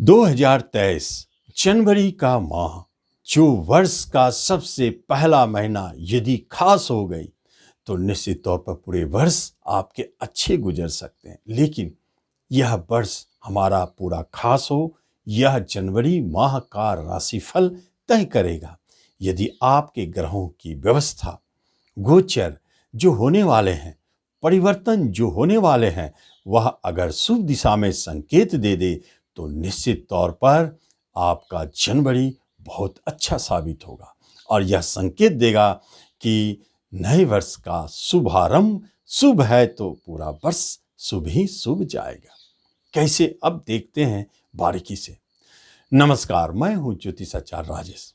2023 जनवरी का माह जो वर्ष का सबसे पहला महीना यदि खास हो गई तो निश्चित तौर पर पूरे वर्ष आपके अच्छे गुजर सकते हैं। लेकिन यह वर्ष हमारा पूरा खास हो, यह जनवरी माह का राशिफल तय करेगा। यदि आपके ग्रहों की व्यवस्था, गोचर जो होने वाले हैं, परिवर्तन जो होने वाले हैं, वह अगर शुभ दिशा में संकेत दे दे तो निश्चित तौर पर आपका जनवरी बहुत अच्छा साबित होगा और यह संकेत देगा कि नए वर्ष का शुभारंभ शुभ है तो पूरा वर्ष शुभ ही शुभ जाएगा। कैसे, अब देखते हैं बारीकी से। नमस्कार, मैं हूं ज्योतिषाचार्य राजेश।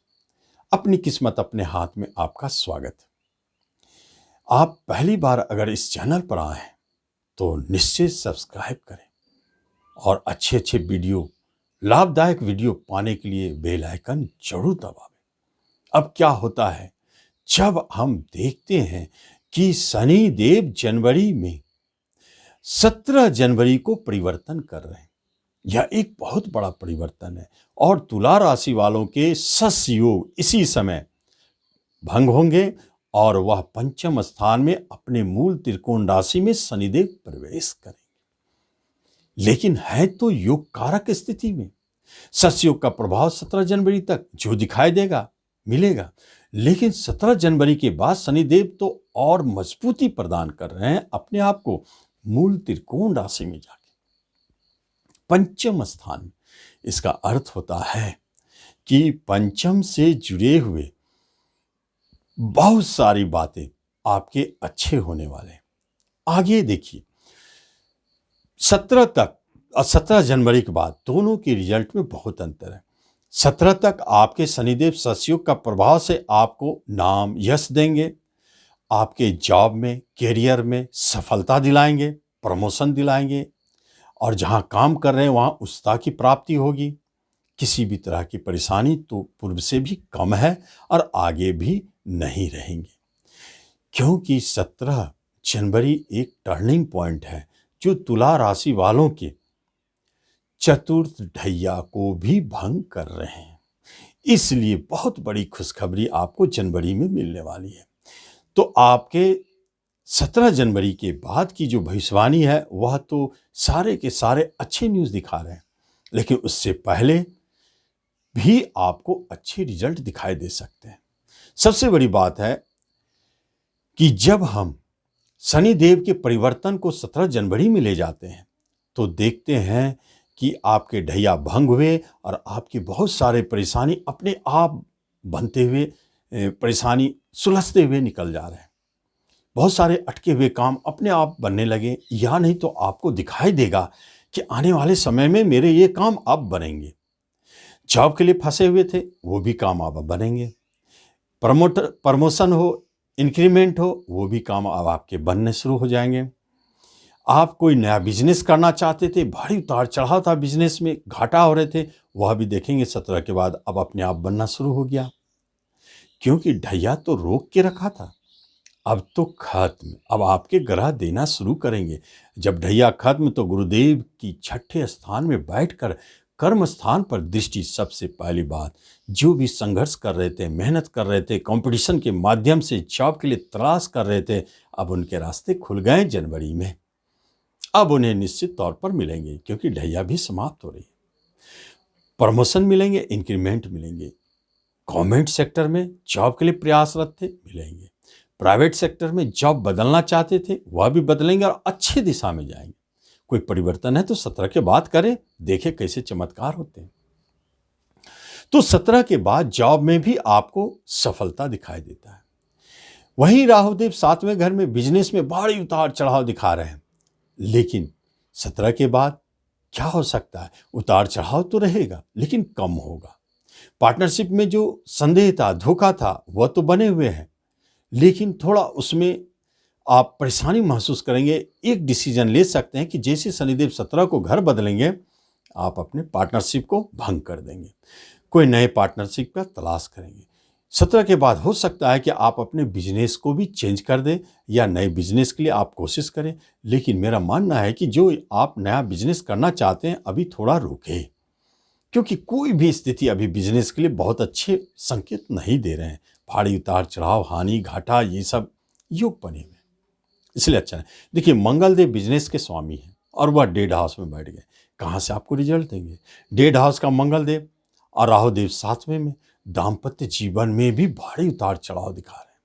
अपनी किस्मत अपने हाथ में आपका स्वागत है। आप पहली बार अगर इस चैनल पर आए हैं तो निश्चित सब्सक्राइब करें और अच्छे वीडियो, लाभदायक वीडियो पाने के लिए बेल आइकन जरूर दबाएं। अब क्या होता है, जब हम देखते हैं कि शनि देव जनवरी में 17 जनवरी को परिवर्तन कर रहे हैं, यह एक बहुत बड़ा परिवर्तन है और तुला राशि वालों के शश योग इसी समय भंग होंगे और वह पंचम स्थान में अपने मूल त्रिकोण राशि में शनिदेव प्रवेश करेंगे। लेकिन है तो योग कारक स्थिति में। शश योग का प्रभाव 17 जनवरी तक जो दिखाई देगा मिलेगा, लेकिन 17 जनवरी के बाद शनिदेव तो और मजबूती प्रदान कर रहे हैं अपने आप को मूल त्रिकोण राशि में जाके पंचम स्थान में। इसका अर्थ होता है कि पंचम से जुड़े हुए बहुत सारी बातें आपके अच्छे होने वाले हैं। आगे देखिए, 17 तक और 17 जनवरी के बाद दोनों के रिजल्ट में बहुत अंतर है। 17 तक आपके शनिदेव शश योग का प्रभाव से आपको नाम यश देंगे, आपके जॉब में, कैरियर में सफलता दिलाएंगे, प्रमोशन दिलाएंगे और जहां काम कर रहे हैं वहां उच्चता की प्राप्ति होगी। किसी भी तरह की परेशानी तो पूर्व से भी कम है और आगे भी नहीं रहेंगे, क्योंकि 17 जनवरी एक टर्निंग पॉइंट है जो तुला राशि वालों के चतुर्थ ढैया को भी भंग कर रहे हैं। इसलिए बहुत बड़ी खुशखबरी आपको जनवरी में मिलने वाली है। तो आपके 17 जनवरी के बाद की जो भविष्यवाणी है वह तो सारे के सारे अच्छे न्यूज़ दिखा रहे हैं, लेकिन उससे पहले भी आपको अच्छे रिजल्ट दिखाई दे सकते हैं। सबसे बड़ी बात है कि जब हम शनि देव के परिवर्तन को 17 जनवरी में ले जाते हैं तो देखते हैं कि आपके ढैया भंग हुए और आपके बहुत सारे परेशानी अपने आप बनते हुए, परेशानी सुलझते हुए निकल जा रहे हैं। बहुत सारे अटके हुए काम अपने आप बनने लगे, या नहीं तो आपको दिखाई देगा कि आने वाले समय में मेरे ये काम अब बनेंगे। जॉब के लिए फंसे हुए थे वो भी काम अब बनेंगे। प्रमोशन हो, इंक्रीमेंट हो, वो भी काम अब आपके बनने शुरू हो जाएंगे। आप कोई नया बिजनेस करना चाहते थे, भारी उतार चढ़ाव था बिजनेस में, घाटा हो रहे थे, वह भी देखेंगे 17 के बाद अब अपने आप बनना शुरू हो गया, क्योंकि ढैया तो रोक के रखा था, अब तो खत्म। अब आपके ग्रह देना शुरू करेंगे। जब ढैया खत्म तो गुरुदेव की 6ठे स्थान में बैठकर कर्म स्थान पर दृष्टि। सबसे पहली बात, जो भी संघर्ष कर रहे थे, मेहनत कर रहे थे, कंपटीशन के माध्यम से जॉब के लिए तलाश कर रहे थे, अब उनके रास्ते खुल गए जनवरी में। अब उन्हें निश्चित तौर पर मिलेंगे, क्योंकि ढैया भी समाप्त हो रही है। प्रमोशन मिलेंगे, इंक्रीमेंट मिलेंगे। गवर्नमेंट सेक्टर में जॉब के लिए प्रयासरत थे, मिलेंगे। प्राइवेट सेक्टर में जॉब बदलना चाहते थे, वह भी बदलेंगे और अच्छी दिशा में जाएंगे। कोई परिवर्तन है तो 17 के बाद करें, देखें कैसे चमत्कार होते हैं। तो 17 के बाद जॉब में भी आपको सफलता दिखाई देता है। वहीं राहुदेव 7वें घर में बिजनेस में बड़ी उतार चढ़ाव दिखा रहे हैं, लेकिन 17 के बाद क्या हो सकता है, उतार चढ़ाव तो रहेगा लेकिन कम होगा। पार्टनरशिप में जो संदेह था, धोखा था, वह तो बने हुए हैं, लेकिन थोड़ा उसमें आप परेशानी महसूस करेंगे। एक डिसीजन ले सकते हैं कि जैसे शनिदेव 17 को घर बदलेंगे, आप अपने पार्टनरशिप को भंग कर देंगे, कोई नए पार्टनरशिप का तलाश करेंगे। 17 के बाद हो सकता है कि आप अपने बिजनेस को भी चेंज कर दें या नए बिजनेस के लिए आप कोशिश करें। लेकिन मेरा मानना है कि जो आप नया बिजनेस करना चाहते हैं अभी थोड़ा रुके, क्योंकि कोई भी स्थिति अभी बिजनेस के लिए बहुत अच्छे संकेत नहीं दे रहे हैं। भारी उतार चढ़ाव, हानि, घाटा, ये सब योग बने हुए हैं, इसलिए अच्छा है। देखिए, मंगलदेव बिजनेस के स्वामी हैं और वह डेढ़ हाउस में बैठ गए, कहाँ से आपको रिजल्ट देंगे? डेढ़ हाउस का मंगलदेव और राहुदेव सातवें में। दाम्पत्य जीवन में भी भारी उतार चढ़ाव दिखा रहे हैं,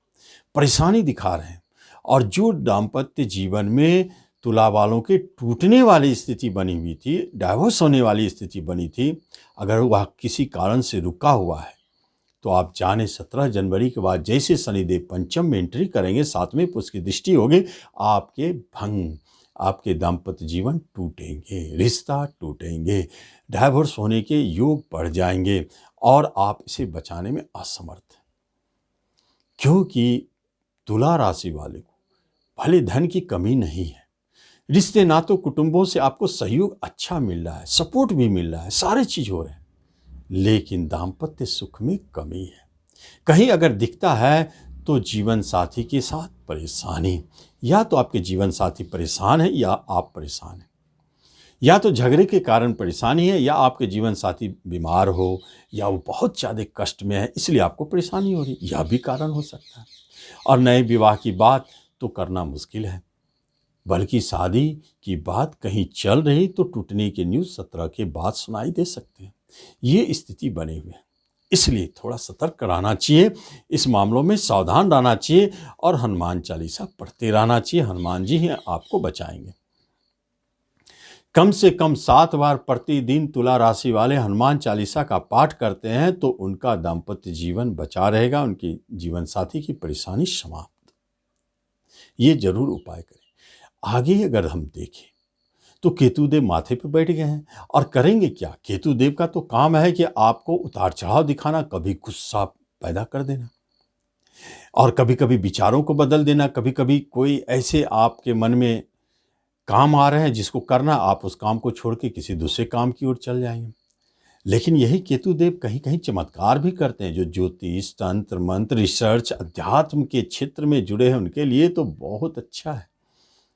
परेशानी दिखा रहे हैं। और जो दाम्पत्य जीवन में तुला वालों के टूटने वाली स्थिति बनी हुई थी, डाइवोर्स होने वाली स्थिति बनी थी, अगर वह किसी कारण से रुका हुआ है तो आप जाने 17 जनवरी के बाद जैसे शनिदेव पंचम में एंट्री करेंगे, 7वें पे उसकी दृष्टि होगी, आपके दाम्पत्य जीवन टूटेंगे, रिश्ता टूटेंगे, डाइवोर्स होने के योग बढ़ जाएंगे और आप इसे बचाने में असमर्थ हैं। क्योंकि तुला राशि वाले को भले धन की कमी नहीं है, रिश्ते नातों कुटुंबों से आपको सहयोग अच्छा मिल रहा है, सपोर्ट भी मिल रहा है, सारे चीज हो रहे हैं, लेकिन दाम्पत्य सुख में कमी है। कहीं अगर दिखता है तो जीवन साथी के साथ परेशानी, या तो आपके जीवन साथी परेशान है या आप परेशान हैं, या तो झगड़े के कारण परेशानी है, या आपके जीवन साथी बीमार हो, या वो बहुत ज़्यादा कष्ट में है इसलिए आपको परेशानी हो रही, यह भी कारण हो सकता है। और नए विवाह की बात तो करना मुश्किल है, बल्कि शादी की बात कहीं चल रही तो टूटने के न्यूज़ 17 के बाद सुनाई दे सकते हैं। ये स्थिति बने हुए हैं, इसलिए थोड़ा सतर्क रहना चाहिए, इस मामलों में सावधान रहना चाहिए और हनुमान चालीसा पढ़ते रहना चाहिए। हनुमान जी ही आपको बचाएंगे। कम से कम 7 बार प्रतिदिन तुला राशि वाले हनुमान चालीसा का पाठ करते हैं तो उनका दाम्पत्य जीवन बचा रहेगा, उनकी जीवन साथी की परेशानी समाप्त। ये जरूर उपाय करें। आगे अगर हम देखें तो केतुदेव माथे पे बैठ गए हैं और करेंगे क्या? केतुदेव का तो काम है कि आपको उतार चढ़ाव दिखाना, कभी गुस्सा पैदा कर देना और कभी कभी विचारों को बदल देना। कभी कभी कोई ऐसे आपके मन में काम आ रहे हैं जिसको करना, आप उस काम को छोड़ के किसी दूसरे काम की ओर चल जाएंगे। लेकिन यही केतुदेव कहीं कहीं चमत्कार भी करते हैं। जो ज्योतिष, तंत्र मंत्र, रिसर्च, अध्यात्म के क्षेत्र में जुड़े हैं उनके लिए तो बहुत अच्छा है।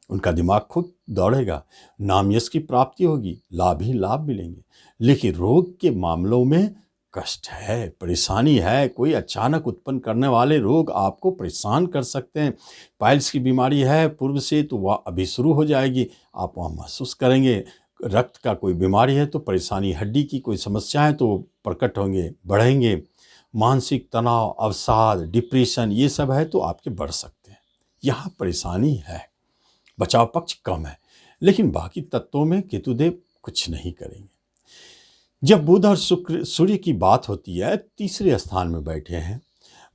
उनका दिमाग खुद दौड़ेगा, नाम यश की प्राप्ति होगी, लाभ ही लाभ मिलेंगे। लेकिन रोग के मामलों में कष्ट है, परेशानी है, कोई अचानक उत्पन्न करने वाले रोग आपको परेशान कर सकते हैं। पाइल्स की बीमारी है पूर्व से तो वह अभी शुरू हो जाएगी, आप वहाँ महसूस करेंगे। रक्त का कोई बीमारी है तो परेशानी, हड्डी की कोई समस्या है तो प्रकट होंगे, बढ़ेंगे। मानसिक तनाव, अवसाद, डिप्रेशन, ये सब है तो आपके बढ़ सकते हैं। यहाँ परेशानी है, बचाव पक्ष कम है, लेकिन बाकी तत्वों में केतुदेव कुछ नहीं करेंगे। जब बुध और शुक्र सूर्य की बात होती है, तीसरे स्थान में बैठे हैं।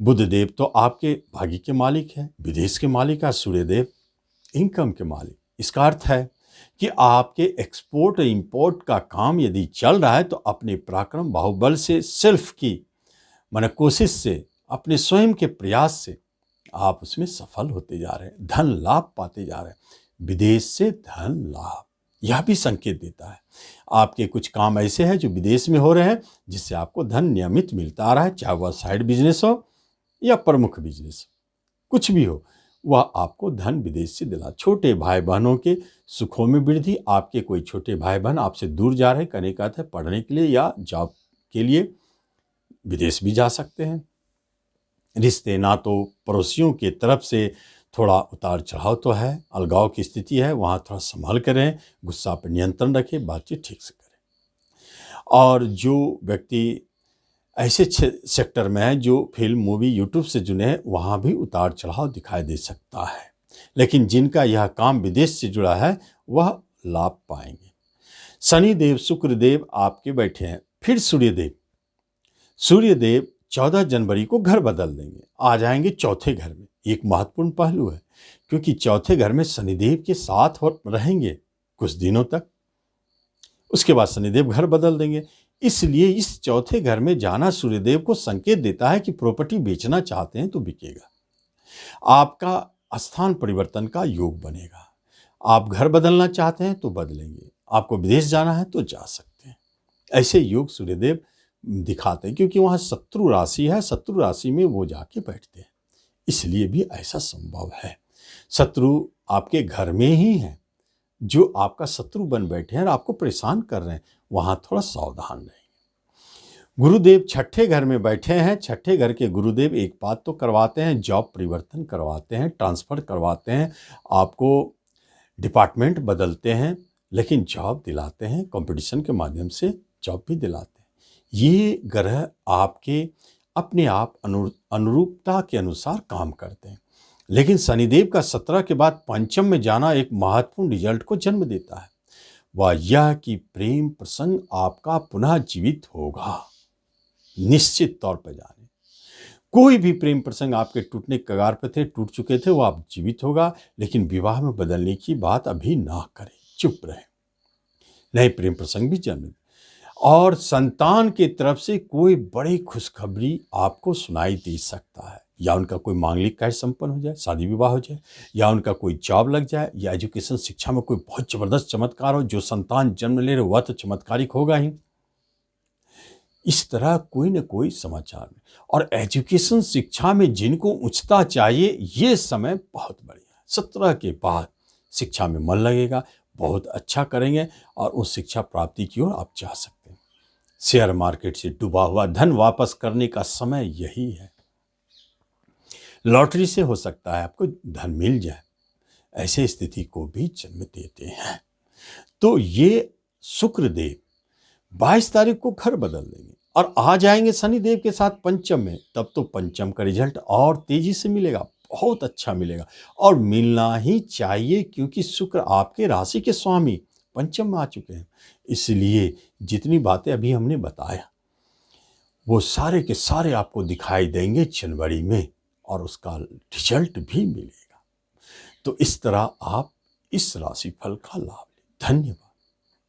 बुध देव तो आपके भाग्य के मालिक है, विदेश के मालिक है। सूर्य देव इनकम के मालिक। इसका अर्थ है कि आपके एक्सपोर्ट और इंपोर्ट का काम यदि चल रहा है तो अपने पराक्रम बाहुबल से, सेल्फ की माने कोशिश से, अपने स्वयं के प्रयास से आप उसमें सफल होते जा रहे हैं, धन लाभ पाते जा रहे हैं। विदेश से धन लाभ, यह भी संकेत देता है आपके कुछ काम ऐसे हैं जो विदेश में हो रहे हैं जिससे आपको धन नियमित मिलता आ रहा है। चाहे वह साइड बिजनेस हो या प्रमुख बिजनेस हो, कुछ भी हो, वह आपको धन विदेश से दिला। छोटे भाई बहनों के सुखों में वृद्धि। आपके कोई छोटे भाई बहन आपसे दूर जा रहे हैं, कहने का अर्थ है पढ़ने के लिए या जॉब के लिए विदेश भी जा सकते हैं। रिश्ते नातों पड़ोसियों के तरफ से थोड़ा उतार चढ़ाव तो है, अलगाव की स्थिति है, वहाँ थोड़ा संभल कर रहें, गुस्सा पर नियंत्रण रखें, बातचीत ठीक से करें। और जो व्यक्ति ऐसे सेक्टर में है जो फिल्म, मूवी, यूट्यूब से जुड़े हैं, वहाँ भी उतार चढ़ाव दिखाई दे सकता है। लेकिन जिनका यह काम विदेश से जुड़ा है वह लाभ पाएंगे। शनिदेव, शुक्रदेव आपके बैठे हैं। फिर सूर्यदेव 14 जनवरी को घर बदल देंगे, आ जाएंगे चौथे घर में। एक महत्वपूर्ण पहलू है क्योंकि चौथे घर में शनिदेव के साथ रहेंगे कुछ दिनों तक, उसके बाद शनिदेव घर बदल देंगे। इसलिए इस चौथे घर में जाना सूर्यदेव को संकेत देता है कि प्रॉपर्टी बेचना चाहते हैं तो बिकेगा, आपका स्थान परिवर्तन का योग बनेगा। आप घर बदलना चाहते हैं तो बदलेंगे, आपको विदेश जाना है तो जा सकते हैं। ऐसे योग सूर्यदेव दिखाते हैं क्योंकि वहाँ शत्रु राशि है, शत्रु राशि में वो जाके बैठते हैं, इसलिए भी ऐसा संभव है। शत्रु आपके घर में ही है, जो आपका शत्रु बन बैठे हैं और आपको परेशान कर रहे हैं, वहाँ थोड़ा सावधान रहें। गुरुदेव छठे घर में बैठे हैं। छठे घर के गुरुदेव एक बात तो करवाते हैं, जॉब परिवर्तन करवाते हैं, ट्रांसफ़र करवाते हैं, आपको डिपार्टमेंट बदलते हैं, लेकिन जॉब दिलाते हैं, कंपटीशन के माध्यम से जॉब भी दिलाते हैं। ये ग्रह आपके अपने आप अनुरूपता के अनुसार काम करते हैं। लेकिन शनिदेव का 17 के बाद पंचम में जाना एक महत्वपूर्ण रिजल्ट को जन्म देता है। वह यह कि प्रेम प्रसंग आपका पुनः जीवित होगा। निश्चित तौर पर जाने कोई भी प्रेम प्रसंग आपके टूटने के कगार पर थे, टूट चुके थे, वो आप जीवित होगा। लेकिन विवाह में बदलने की बात अभी ना करें, चुप रहें, नए प्रेम प्रसंग भी जन्म। और संतान की तरफ से कोई बड़ी खुशखबरी आपको सुनाई दे सकता है, या उनका कोई मांगलिक कार्य संपन्न हो जाए, शादी विवाह हो जाए, या उनका कोई जॉब लग जाए, या एजुकेशन शिक्षा में कोई बहुत जबरदस्त चमत्कार हो। जो संतान जन्म ले रहे वह तो चमत्कारिक होगा ही। इस तरह कोई न कोई समाचार में, और एजुकेशन शिक्षा में जिनको उच्चता चाहिए, ये समय बहुत बढ़िया है। 17 के बाद शिक्षा में मन लगेगा, बहुत अच्छा करेंगे और उस शिक्षा प्राप्ति की ओर आप जा सकते हैं। शेयर मार्केट से डूबा हुआ धन वापस करने का समय यही है। लॉटरी से हो सकता है आपको धन मिल जाए, ऐसे स्थिति को भी जन्म देते हैं। तो ये शुक्रदेव 22 तारीख को घर बदल देंगे और आ जाएंगे शनिदेव के साथ पंचम में। तब तो पंचम का रिजल्ट और तेजी से मिलेगा, बहुत अच्छा मिलेगा, और मिलना ही चाहिए, क्योंकि शुक्र आपके राशि के स्वामी पंचम में आ चुके हैं। इसलिए जितनी बातें अभी हमने बताया वो सारे के सारे आपको दिखाई देंगे जनवरी में, और उसका रिजल्ट भी मिलेगा। तो इस तरह आप इस राशिफल का लाभ लें। धन्यवाद।